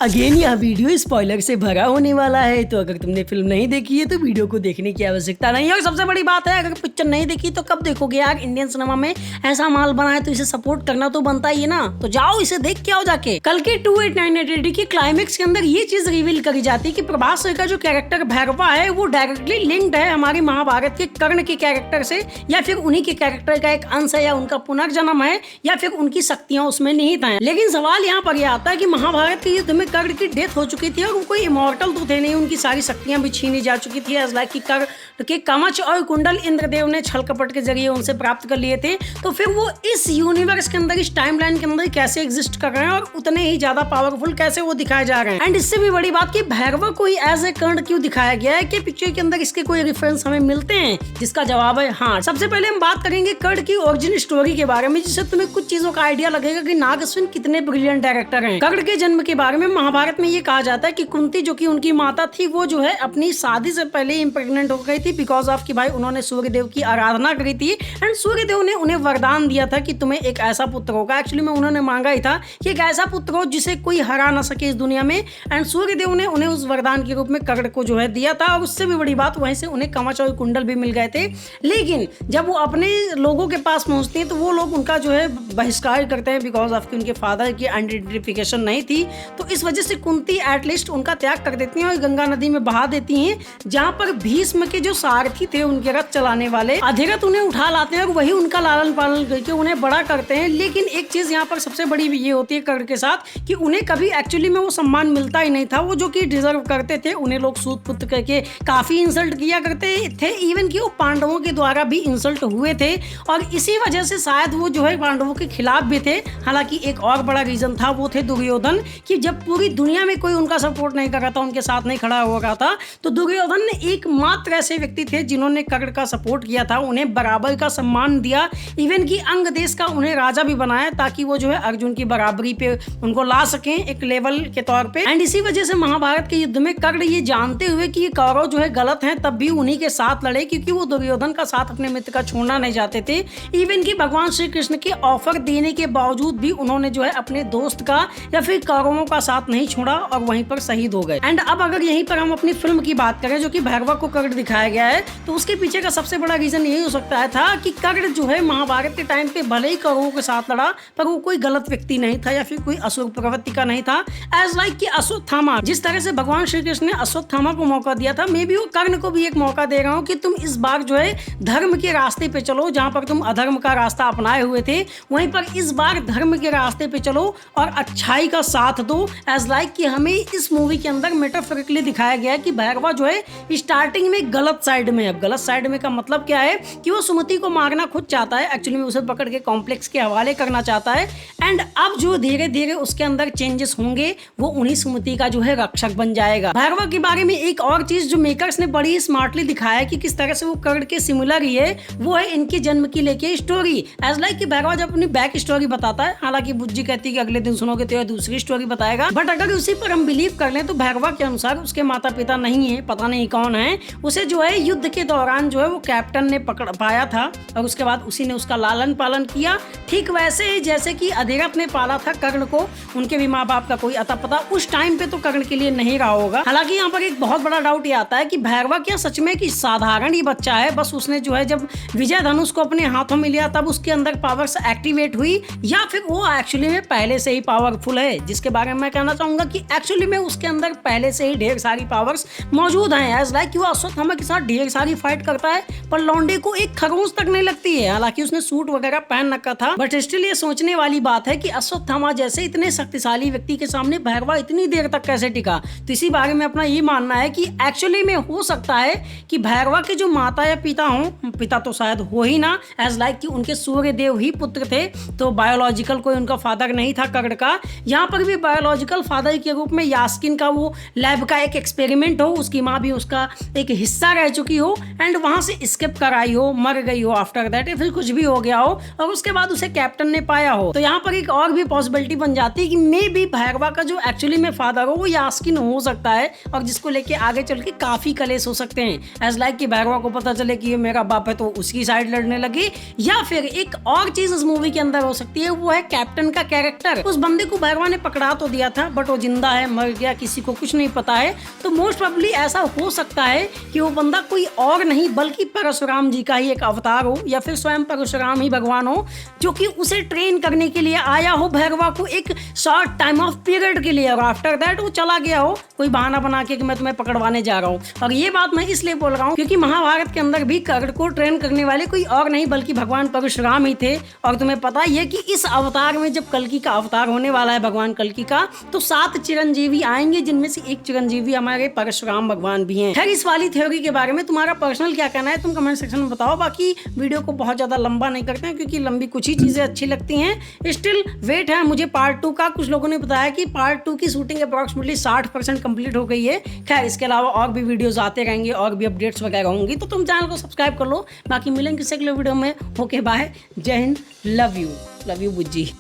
Again यह video spoiler से भरा होने वाला है, तो अगर तुमने फिल्म नहीं देखी है तो वीडियो को देखने की आवश्यकता नहीं है। और सबसे बड़ी बात है, अगर पिक्चर नहीं देखी तो कब देखोगे यार। इंडियन सिनेमा में ऐसा माल बना है तो इसे सपोर्ट करना तो बनता ही है ना। तो जाओ इसे देख के आओ जाके। कल के 2898 की क्लाइमेक्स के अंदर ये चीज रिवील करी जाती है कि प्रभास का जो कैरेक्टर भैरवा है वो डायरेक्टली लिंक्ड है हमारी महाभारत के कर्ण के कैरेक्टर से, या फिर उन्हीं के कैरेक्टर का एक अंश है, या उनका पुनर्जन्म है, या फिर उनकी शक्तियां उसमें निहित हैं। लेकिन सवाल यहाँ पर यह आता है कि महाभारत के युद्ध में कर्ण की डेथ हो चुकी थी और वो कोई इमॉर्टल तो थे नहीं, उनकी सारी शक्तियां भी छीनी जा चुकी थी। एज लाइक कि कर्ण के कवच और कुंडल इंद्रदेव ने छल कपट के जरिए उनसे प्राप्त कर लिए थे। तो फिर वो इस यूनिवर्स के अंदर, इस टाइमलाइन के अंदर कैसे एग्जिस्ट कर रहे हैं और उतने ही ज्यादा पावरफुल कैसे वो दिखाए जा रहे हैं। एंड इससे भी बड़ी बात कि भैरवा को ही एज ए कर्ण क्यों दिखाया गया है, कि पिक्चर के अंदर इसके कोई रेफरेंस हमें मिलते हैं? जिसका जवाब है हाँ। सबसे पहले हम बात करेंगे कर्ण की ओरिजिन स्टोरी के बारे में, जिससे तुम्हें कुछ चीजों का आइडिया लगेगा कि नाग अश्विन कितने ब्रिलियंट डायरेक्टर हैं। कर्ण के जन्म के बारे में महाभारत में ये कहा जाता है कि कुंती जो कि उनकी माता थी, वो जो है अपनी शादी से पहले इम्प्रेग्नेंट हो गई थी, बिकॉज ऑफ कि भाई उन्होंने सूर्यदेव की आराधना करी थी। एंड सूर्यदेव ने उन्हें वरदान दिया था कि तुम्हें एक ऐसा पुत्र होगा। एक्चुअली में उन्होंने मांगा ही था कि एक ऐसा पुत्र हो जिसे कोई हरा ना सके इस दुनिया में। एंड सूर्यदेव ने उन्हें उस वरदान के रूप में कर्ण को जो है दिया था। और उससे भी बड़ी बात, वहीं से उन्हें कवच और कुंडल भी मिल गए थे। लेकिन जब वो अपने लोगों के पास पहुंचती हैं तो वो लोग उनका जो है बहिष्कार करते हैं, बिकॉज ऑफ कि उनके फादर की आइडेंटिफिकेशन नहीं थी। तो इस वजह से कुंती एटलीस्ट उनका त्याग कर देती हैं और गंगा नदी में बहा देती हैं, जहां पर भीष्म के जो सारथी थे, उनके रथ चलाने वाले अधिरथ उन्हें उठा लाते हैं और वही उनका लालन पालन करके उन्हें बड़ा करते हैं। लेकिन एक चीज यहाँ पर सबसे बड़ी ये होती है कर्ण के साथ कि उन्हें कभी एक्चुअली में वो सम्मान मिलता ही नहीं था, वो जो कि डिजर्व करते थे। उन्हें लोग सूत पुत्र करके काफी इंसल्ट किया करते थे, इवन कि वो पांडवों के द्वारा भी इंसल्ट हुए थे। और इसी वजह से शायद वो जो है पांडवों के खिलाफ भी थे। हालांकि एक और बड़ा रीजन था, वो थे दुर्योधन, कि जब पूरी दुनिया में कोई उनका सपोर्ट नहीं कर रहा था, उनके साथ नहीं खड़ा हो रहा था, तो दुर्योधन ने एकमात्र ऐसे व्यक्ति थे जिन्होंने कर्ण का सपोर्ट किया था, उन्हें बराबर का सम्मान दिया, इवन कि अंग देश का उन्हें राजा भी बनाया, ताकि वो जो है अर्जुन की बराबरी पे उनको ला सकें एक लेवल के तौर पे। एंड इसी वजह से महाभारत के युद्ध में कर्ण ये जानते हुए कि ये कौरव जो है गलत हैं, तब भी उन्हीं के साथ लड़े, क्योंकि वो दुर्योधन का साथ अपने मित्र का छोड़ना नहीं चाहते थे। इवन कि भगवान श्री कृष्ण के ऑफर देने के बावजूद भी उन्होंने जो है अपने दोस्त का या फिर कौरवों का साथ नहीं छोड़ा और वहीं पर शहीद हो गए। एंड अब अगर यहीं पर हम अपनी फिल्म की बात करें, जो कि भैरवा को कर्ण दिखाया गया है, तो उसके पीछे का सबसे बड़ा रीजन यही हो सकता था कि कर्ण जो है महाभारत के टाइम पे भले ही कौरवों के साथ लड़ा, पर वो कोई गलत व्यक्ति नहीं था या फिर कोई असुर प्रवृत्ति का नहीं था। एज लाइक कि अश्वत्थामा, जिस तरह से भगवान श्री कृष्ण ने अश्वत्थामा को मौका दिया था, मे बी वो कर्ण को भी एक मौका दे रहा हूँ कि तुम इस बार जो है धर्म के रास्ते पे चलो, जहाँ पर तुम अधर्म का रास्ता अपनाए हुए थे, वहीं पर इस बार धर्म के रास्ते पे चलो और अच्छाई का साथ दो। एज लाइक कि हमें इस मूवी के अंदर मेटाफोरिकली दिखाया गया है कि भैरवा जो है स्टार्टिंग में गलत साइड में है। अब गलत साइड में का मतलब क्या है कि वो सुमति को मारना खुद चाहता है, एक्चुअली में उसे पकड़ के कॉम्प्लेक्स के हवाले करना चाहता है। एंड अब जो धीरे धीरे उसके अंदर चेंजेस होंगे, वो उन्हीं सुमति का जो है रक्षक बन जाएगा। भैरवा के बारे में एक और चीज जो मेकर्स ने बड़ी स्मार्टली दिखाया है कि किस तरह से वो कर्ण के सिमिलर ही है, वो है इनके जन्म की लेके स्टोरी। एज लाइक कि भैरवा जब अपनी बैक स्टोरी बताता है, हालांकि बुज्जी कहती है कि अगले दिन सुनोगे तो दूसरी स्टोरी बताएगा, बट अगर उसी पर हम बिलीव कर लें तो भैरवा के अनुसार उसके माता पिता नहीं है, पता नहीं कौन है, उसे जो है युद्ध के दौरान जो है वो कैप्टन ने पकड़ पाया था और उसके बाद उसी ने उसका लालन पालन किया, ठीक वैसे ही जैसे कि अधिरथ ने पाला था कर्ण को। उनके भी माँ बाप का कोई अता पता उस टाइम पे तो कर्ण के लिए नहीं रहा होगा। हालांकि यहाँ पर एक बहुत बड़ा डाउट ये आता है कि भैरवा क्या सच में कि साधारण ही बच्चा है, बस उसने जो है जब विजय धनुष को अपने हाथों में लिया तब उसके अंदर पावर्स एक्टिवेट हुई, या फिर वो एक्चुअली में पहले से ही पावरफुल है, जिसके बारे में मैं कहना चाहूंगा कि एक्चुअली में उसके अंदर पहले से ही ढेर सारी पावर्स मौजूद हैं। एज लाइक कि वो अश्वत्थामा के साथ ढेर सारी फाइट करता है, पर लौंडे को एक खरोंच तक नहीं लगती है। हालांकि उसने सूट वगैरह पहन रखा था, बट स्टिल ये सोचने वाली बात है कि अश्वत्थामा जैसे इतने शक्तिशाली व्यक्ति के सामने भैरवा इतनी देर तक कैसे टिका। तो इसी बारे में अपना ये मानना है कि एक्चुअली में हो सकता है कि भैरवा के जो माता या पिता हों, पिता तो शायद हो ही ना, एज लाइक कि उनके सूर्यदेव ही पुत्र थे, तो बायोलॉजिकल कोई उनका फादर नहीं था कर्ण का। यहाँ पर भी बायोलॉजिकल फादर के रूप में यास्किन का वो लैब का एक एक्सपेरिमेंट हो, उसकी माँ भी उसका एक हिस्सा रह रह चुकी हो एंड वहां से स्किप कर आई हो, मर गई हो आफ्टर दैट, या फिर कुछ भी हो गया हो और उसके बाद उसे कैप्टन ने पाया हो। तो यहाँ पर एक और भी पॉसिबिलिटी बन जाती है कि मे बी भैरवा का जो एक्चुअली में फादर हो वो यास्किन हो सकता है और जिसको लेके आगे चल के काफी कलेश हो सकते हैं। एज लाइक कि भैरवा को पता चले कि ये मेरा बाप है तो उसकी साइड लड़ने लगे, या फिर एक और चीज इस मूवी के अंदर हो सकती है, वो है कैप्टन का कैरेक्टर। उस बंदे को भैरवा ने पकड़ा तो दिया था बट वो जिंदा है, मर गया, किसी को कुछ नहीं पता है। तो मोस्ट प्रोबेबली ऐसा हो सकता है कि वो बंदा कोई और नहीं बल्कि परशुराम जी का ही एक अवतार हो, या फिर स्वयं परशुराम ही भगवान हो जो कि उसे ट्रेन करने के लिए आया हो भैरवा को एक शॉर्ट टाइम ऑफ पीरियड के लिए, और आफ्टर दैट वो चला गया हो कोई बहाना बना के कि मैं तुम्हें पकड़वाने जा रहा हूँ। और ये बात मैं इसलिए बोल रहा हूँ क्योंकि महाभारत के अंदर भी कर्ण को ट्रेन करने वाले कोई और नहीं बल्कि भगवान परशुराम ही थे। और तुम्हें पता ही है कि इस अवतार में जब कल्कि का अवतार होने वाला है भगवान कल्कि का, तो 7 चिरंजीवी आएंगे जिनमें से एक चिरंजीवी हमारे परशुराम भगवान भी हैं। खैर इस वाली थ्योरी के बारे में तुम्हारा पर्सनल क्या कहना है तुम कमेंट सेक्शन में बताओ। बाकी वीडियो को बहुत ज्यादा लंबा नहीं करते हैं क्योंकि लंबी कुछ ही चीजें अच्छी लगती हैं। स्टिल वेट है मुझे पार्ट 2 का। कुछ लोगों ने बताया कि पार्ट 2 की शूटिंग अप्रॉक्सिमेटली 60% कंप्लीट हो गई है। खैर इसके अलावा और भी वीडियोस आते रहेंगे और भी अपडेट्स वगैरह होंगी, तो तुम चैनल को सब्सक्राइब कर लो। बाकी मिलेंगे किसी अगले वीडियो में। ओके बाय, जय हिंद, लव यू बुज्जी।